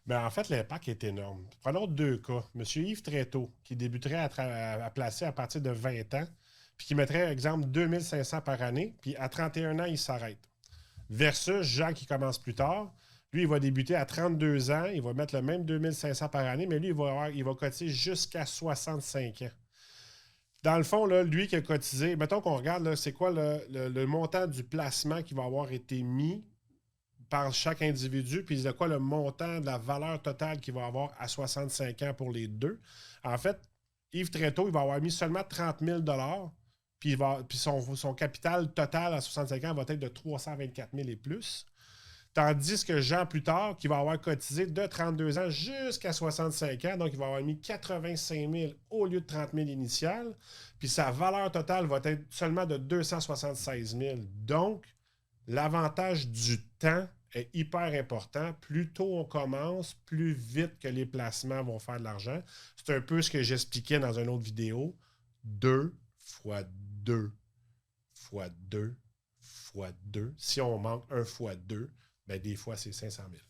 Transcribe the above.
Ben, en fait, l'impact est énorme. Prenons deux cas. Monsieur Yves Tréteau, qui débuterait à placer à partir de 20 ans, puis qui mettrait, exemple, 2500 par année, puis à 31 ans, il s'arrête. Versus Jean qui commence plus tard. Lui, il va débuter à 32 ans, il va mettre le même 2500 par année, mais lui, il va cotiser jusqu'à 65 ans. Dans le fond, là, lui qui a cotisé, mettons qu'on regarde, là, c'est quoi le montant du placement qui va avoir été mis par chaque individu, puis de quoi le montant de la valeur totale qu'il va avoir à 65 ans pour les deux. En fait, Yves Tréteau, il va avoir mis seulement 30 000 puis son capital total à 65 ans va être de 324 000 et plus. Tandis que Jean, plus tard, qui va avoir cotisé de 32 ans jusqu'à 65 ans, donc il va avoir mis 85 000 au lieu de 30 000 initiales, puis sa valeur totale va être seulement de 276 000. Donc, l'avantage du temps est hyper important. Plus tôt on commence, plus vite que les placements vont faire de l'argent. C'est un peu ce que j'expliquais dans une autre vidéo. 2 fois 2 fois 2 fois 2. Si on manque 1 fois 2, ben des fois, c'est 500 000.